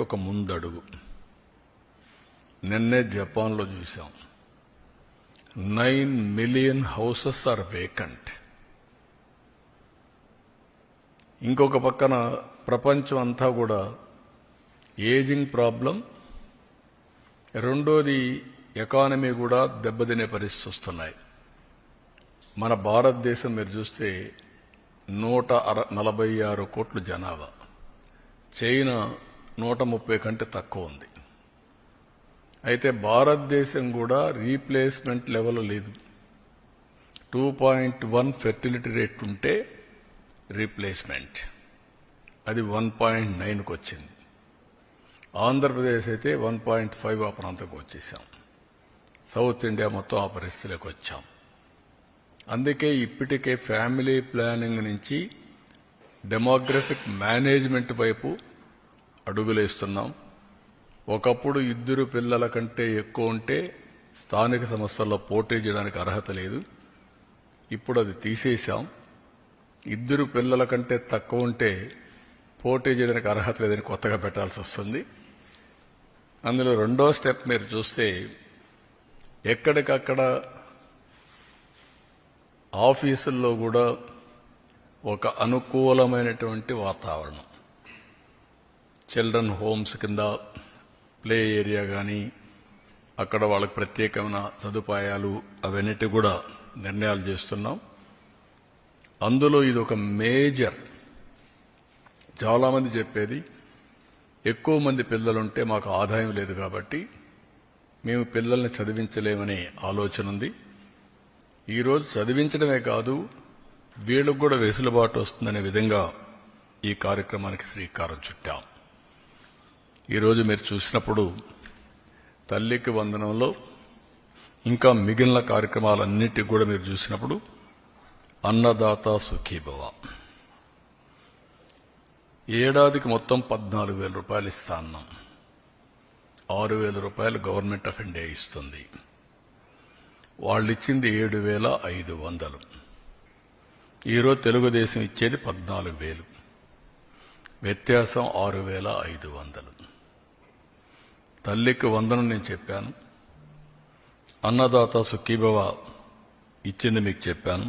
ఒక ముందడుగు. నిన్నే జపాన్లో చూసాం, 9 మిలియన్ హౌసెస్ ఆర్ వేకెంట్. ఇంకొక పక్కన ప్రపంచం అంతా కూడా ఏజింగ్ ప్రాబ్లం, రెండోది ఎకానమీ కూడా దెబ్బతినే పరిస్థితి వస్తున్నాయి. మన భారతదేశం మీరు చూస్తే 146 కోట్ల జనాభా, చైనా 130 కంటే తక్కువ ఉంది. అయితే భారతదేశం కూడా రీప్లేస్మెంట్ లెవెల్ లేదు. 2.1 ఫెర్టిలిటీ రేట్ ఉంటే రీప్లేస్మెంట్, అది 1.9కు వచ్చింది. ఆంధ్రప్రదేశ్ అయితే 1.5 ఆ ప్రాంతంకి వచ్చేసాం. సౌత్ ఇండియా మొత్తం ఆ పరిస్థితిలోకి వచ్చాం. అందుకే ఇప్పటికే ఫ్యామిలీ ప్లానింగ్ నుంచి డెమోగ్రఫిక్ మేనేజ్మెంట్ వైపు అడుగులేస్తున్నాం. ఒకప్పుడు 2 పిల్లల కంటే ఎక్కువ ఉంటే స్థానిక సంస్థల్లో పోటీ చేయడానికి అర్హత లేదు. ఇప్పుడు అది తీసేశాం. 2 పిల్లల కంటే తక్కువ ఉంటే పోటీ చేయడానికి అర్హత లేదని కొత్తగా పెట్టాల్సి వస్తుంది. అందులో రెండో స్టెప్ మీరు చూస్తే ఎక్కడికక్కడ ఆఫీసుల్లో కూడా ఒక అనుకూలమైనటువంటి వాతావరణం, చిల్డ్రన్ హోమ్స్ కింద ప్లే ఏరియా కానీ, అక్కడ వాళ్ళకి ప్రత్యేకమైన సదుపాయాలు అవన్నిటి కూడా నిర్ణయాలు చేస్తున్నాం. అందులో ఇది ఒక మేజర్. చాలామంది చెప్పేది, ఎక్కువ మంది పిల్లలుంటే మాకు ఆదాయం లేదు కాబట్టి మేము పిల్లల్ని చదివించలేమనే ఆలోచన ఉంది. ఈరోజు చదివించడమే కాదు, వీళ్ళకు కూడా వెసులుబాటు వస్తుందనే విధంగా ఈ కార్యక్రమానికి శ్రీకారం చుట్టాం. ఈరోజు మీరు చూసినప్పుడు తల్లికి వందనంలో ఇంకా మిగిలిన కార్యక్రమాలన్నిటికీ కూడా మీరు చూసినప్పుడు అన్నదాత సుఖీభవ, ఏడాదికి మొత్తం 14,000 రూపాయలు ఇస్తా అన్నాం. 6,000 రూపాయలు గవర్నమెంట్ ఆఫ్ ఇండియా ఇస్తుంది. వాళ్ళు ఇచ్చింది 7,500. ఈరోజు తెలుగుదేశం ఇచ్చేది 14,000, వ్యత్యాసం 6,500. తల్లికి వందనం నేను చెప్పాను, అన్నదాత సుఖీభవ ఇచ్చింది మీకు చెప్పాను.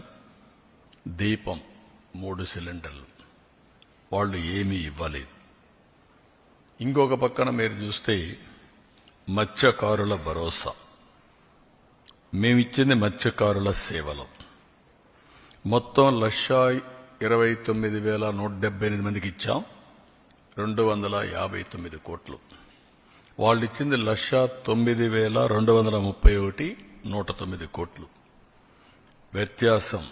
దీపం 3 సిలిండర్లు వాళ్ళు ఏమీ ఇవ్వలేదు. ఇంకొక పక్కన మీరు చూస్తే మత్స్యకారుల భరోసా, మేమిచ్చింది మత్స్యకారుల సేవలు. మొత్తం 1,29,178 మందికి ఇచ్చాం, 259 కోట్లు. వాళ్ళు ఇచ్చింది 1,09,231, 109 కోట్లు. వ్యత్యాసం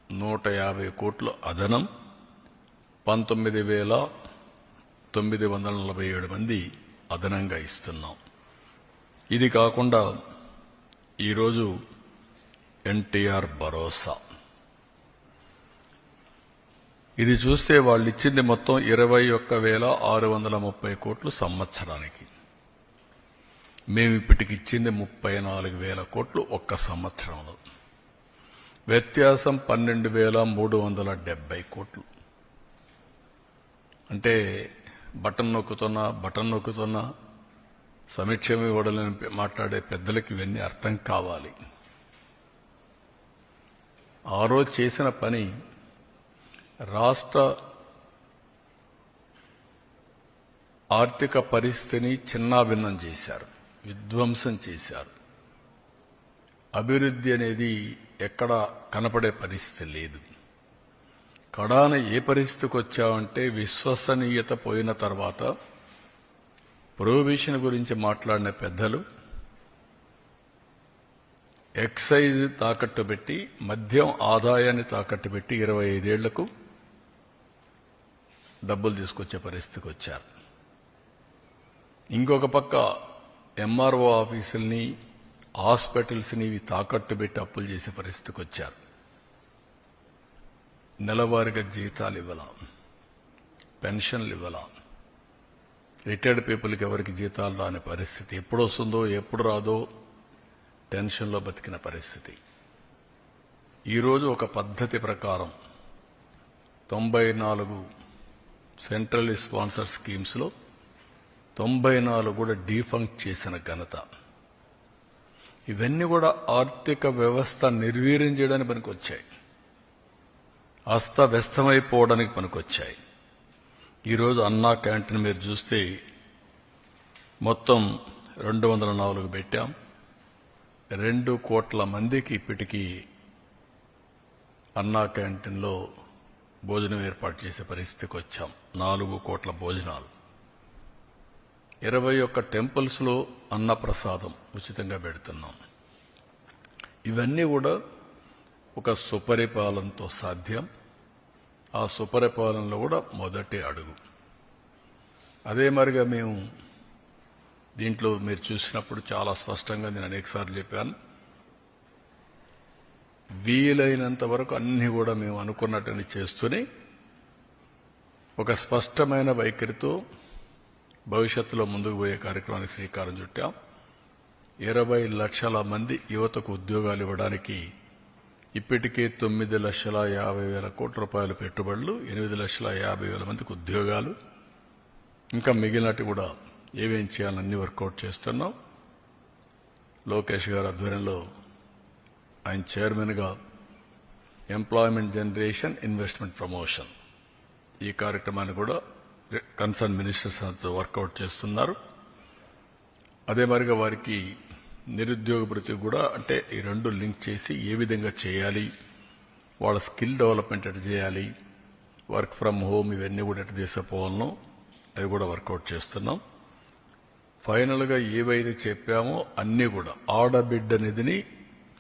150 కోట్లు అదనం. 19,947 మంది అదనంగా ఇస్తున్నాం. ఇది కాకుండా ఈరోజు ఎన్టీఆర్ భరోసా, ఇది చూస్తే వాళ్ళు ఇచ్చింది మొత్తం 21,630 కోట్లు సంవత్సరానికి. మేము ఇప్పటికి ఇచ్చింది 34,000 కోట్లు ఒక్క సంవత్సరంలో. వ్యత్యాసం 12,370 కోట్లు. అంటే బటన్ నొక్కుతున్నా సమీక్షమే ఇవ్వడని మాట్లాడే పెద్దలకి ఇవన్నీ అర్థం కావాలి. ఆ రోజు చేసిన పని రాష్ట్ర ఆర్థిక పరిస్థితిని చిన్నాభిన్నం చేశారు, విధ్వంసం చేశారు. అభివృద్ధి అనేది ఎక్కడ కనపడే పరిస్థితి లేదు. కడాన ఏ పరిస్థితికి వచ్చామంటే, విశ్వసనీయత పోయిన తర్వాత ప్రొహిబిషన్ గురించి మాట్లాడిన పెద్దలు ఎక్సైజ్ తాకట్టు పెట్టి, మద్యం ఆదాయాన్ని తాకట్టు పెట్టి 25 ఏళ్లకు డబ్బులు తీసుకొచ్చే పరిస్థితికి వచ్చారు. ఇంకొక పక్క ఎంఆర్ఓ ఆఫీసుల్ని, హాస్పిటల్స్ని ఇవి తాకట్టు పెట్టి అప్పులు చేసే పరిస్థితికి వచ్చారు. నెలవారీగా జీతాలు ఇవ్వాల, పెన్షన్లు ఇవ్వాల, రిటైర్డ్ పీపుల్కి ఎవరికి జీతాలు రాని పరిస్థితి, ఎప్పుడు వస్తుందో ఎప్పుడు రాదో టెన్షన్లో బతికిన పరిస్థితి. ఈరోజు ఒక పద్ధతి ప్రకారం 94 సెంట్రల్ స్పాన్సర్ స్కీమ్స్లో 94 కూడా డీఫంక్ట్ చేసిన ఘనత. ఇవన్నీ కూడా ఆర్థిక వ్యవస్థ నిర్వీర్యం చేయడానికి పనికొచ్చాయి, అస్తవ్యస్తమైపోవడానికి పనికొచ్చాయి. ఈరోజు అన్నా క్యాంటీన్ మీరు చూస్తే మొత్తం 204 పెట్టాం. 2 కోట్ల మందికి ఇప్పటికీ అన్నా క్యాంటీన్లో భోజనం ఏర్పాటు చేసే పరిస్థితికి వచ్చాం. 4 కోట్ల భోజనాలు. 21 టెంపుల్స్లో అన్నప్రసాదం ఉచితంగా పెడుతున్నాం. ఇవన్నీ కూడా ఒక సుపరిపాలనతో సాధ్యం. ఆ సుపరిపాలనలో కూడా మొదటి అడుగు. అదే మరిగా మేము దీంట్లో మీరు చూసినప్పుడు చాలా స్పష్టంగా నేను అనేకసార్లు చెప్పాను, వీలైనంత వరకు అన్ని కూడా మేము అనుకున్నట్టుని చేస్తూనే ఒక స్పష్టమైన వైఖరితో భవిష్యత్తులో ముందుకు పోయే కార్యక్రమానికి శ్రీకారం చుట్టాం. 20 లక్షల మంది యువతకు ఉద్యోగాలు ఇవ్వడానికి ఇప్పటికే 9,50,000 కోట్ల రూపాయల పెట్టుబడులు, 8,50,000 మందికి ఉద్యోగాలు, ఇంకా మిగిలినట్టు కూడా ఏమేం చేయాలన్నీ వర్కౌట్ చేస్తున్నాం. లోకేష్ గారి ఆధ్వర్యంలో ఆయన చైర్మన్గా ఎంప్లాయ్మెంట్ జనరేషన్, ఇన్వెస్ట్మెంట్ ప్రమోషన్ ఈ కార్యక్రమాన్ని కూడా కన్సర్న్ మినిస్టర్స్ తో వర్కౌట్ చేస్తున్నారు. అదే మరిగా వారికి నిరుద్యోగ భృతి కూడా, అంటే ఈ రెండు లింక్ చేసి ఏ విధంగా చేయాలి, వాళ్ళ స్కిల్ డెవలప్మెంట్ ఎట్లా చేయాలి, వర్క్ ఫ్రమ్ హోమ్ ఇవన్నీ కూడా ఎట్లా తీసుకుపోవాలనో అవి కూడా వర్కౌట్ చేస్తున్నాం. ఫైనల్గా ఏవైతే చెప్పామో అన్నీ కూడా ఆడబిడ్డ నిధిని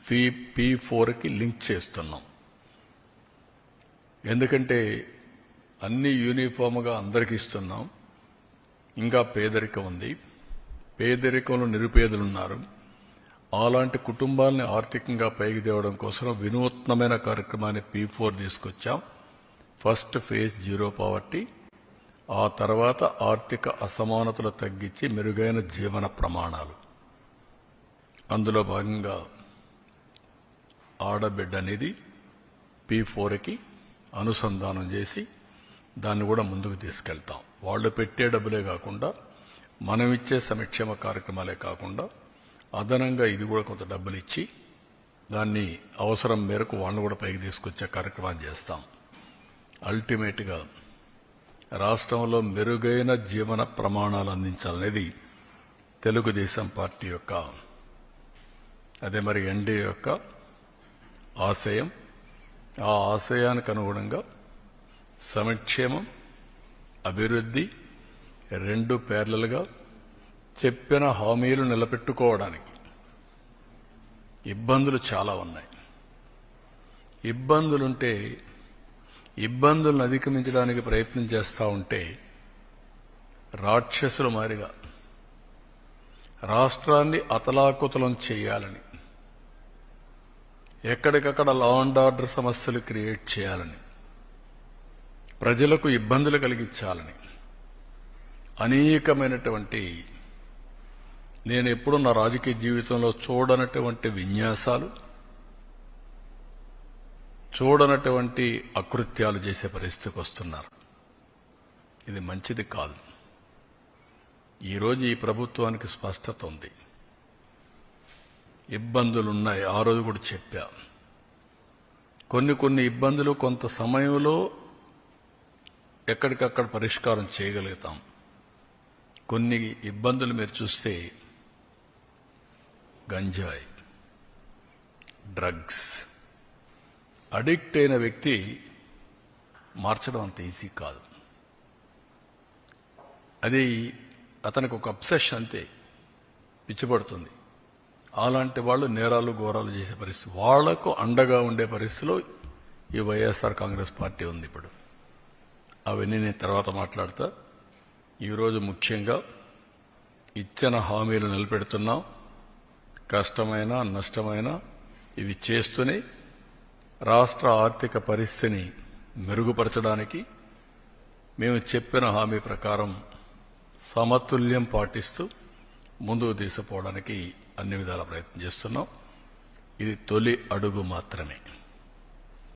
P4కి లింక్ చేస్తున్నాం. ఎందుకంటే అన్ని యూనిఫామ్గా అందరికి ఇస్తున్నాం. ఇంకా పేదరికం ఉంది, పేదరికంలో నిరుపేదలున్నారు. అలాంటి కుటుంబాలని ఆర్థికంగా పైకి తేవడం కోసం వినూత్నమైన కార్యక్రమాన్ని P4 తీసుకొచ్చాం. ఫస్ట్ ఫేజ్ 0 పావర్టీ, ఆ తర్వాత ఆర్థిక అసమానతలు తగ్గించి మెరుగైన జీవన ప్రమాణాలు. అందులో భాగంగా ఆడబిడ్డ అనేది P4కి అనుసంధానం చేసి దాన్ని కూడా ముందుకు తీసుకెళ్తాం. వాళ్ళు పెట్టే డబ్బులే కాకుండా, మనం ఇచ్చే సంక్షేమ కార్యక్రమాలే కాకుండా అదనంగా ఇది కూడా కొంత డబ్బులు ఇచ్చి దాన్ని అవసరం మేరకు వాళ్ళని కూడా పైకి తీసుకొచ్చే కార్యక్రమాన్ని చేస్తాం. అల్టిమేట్గా రాష్ట్రంలో మెరుగైన జీవన ప్రమాణాలు అందించాలనేది తెలుగుదేశం పార్టీ యొక్క, అదే మరి ఎన్డీఏ యొక్క ఆశయం. ఆ ఆశయానికి అనుగుణంగా సంక్షేమం, అభివృద్ధి రెండు ప్యారలల్గా చెప్పిన హామీలు నిలబెట్టుకోవడానికి ఇబ్బందులు చాలా ఉన్నాయి. ఇబ్బందులుంటే ఇబ్బందులను అధిగమించడానికి ప్రయత్నం చేస్తూ ఉంటే రాక్షసుల మారిగా రాష్ట్రాన్ని అతలాకుతలం చేయాలని, ఎక్కడికక్కడ లా అండ్ ఆర్డర్ సమస్యలు క్రియేట్ చేయాలని, ప్రజలకు ఇబ్బందులు కలిగించాలని అనేకమైనటువంటి, నేను ఎప్పుడూ నా రాజకీయ జీవితంలో చూడనటువంటి విన్యాసాలు, చూడనటువంటి అకృత్యాలు చేసే పరిస్థితికి వస్తున్నారు. ఇది మంచిది కాదు. ఈరోజు ఈ ప్రభుత్వానికి స్పష్టత ఉంది. ఇబ్బందులున్నాయి, ఆ రోజు కూడా చెప్పా. కొన్ని ఇబ్బందులు కొంత సమయంలో ఎక్కడికక్కడ పరిష్కారం చేయగలుగుతాం. కొన్ని ఇబ్బందులు మీరు చూస్తే గంజాయి, డ్రగ్స్, అడిక్ట్ అయిన వ్యక్తి మార్చడం అంత ఈజీ కాదు. అది అతనికి ఒక అబ్సెషన్, అంతే, పిచ్చిపడుతుంది. అలాంటి వాళ్ళు నేరాలు ఘోరాలు చేసే పరిస్థితి, వాళ్లకు అండగా ఉండే పరిస్థితిలో ఈ వైఎస్ఆర్ కాంగ్రెస్ పార్టీ ఉంది. ఇప్పుడు అవన్నీ నేను తర్వాత మాట్లాడతా. ఈరోజు ముఖ్యంగా ఇచ్చిన హామీలు నిలబెడుతున్నాం. కష్టమైన నష్టమైన ఇవి చేస్తూనే రాష్ట్ర ఆర్థిక పరిస్థితిని మెరుగుపరచడానికి మేము చెప్పిన హామీ ప్రకారం సమతుల్యం పాటిస్తూ ముందుకు తీసుకుపోవడానికి అన్ని విధాల ప్రయత్నం చేస్తున్నాం. ఇది తొలి అడుగు మాత్రమే.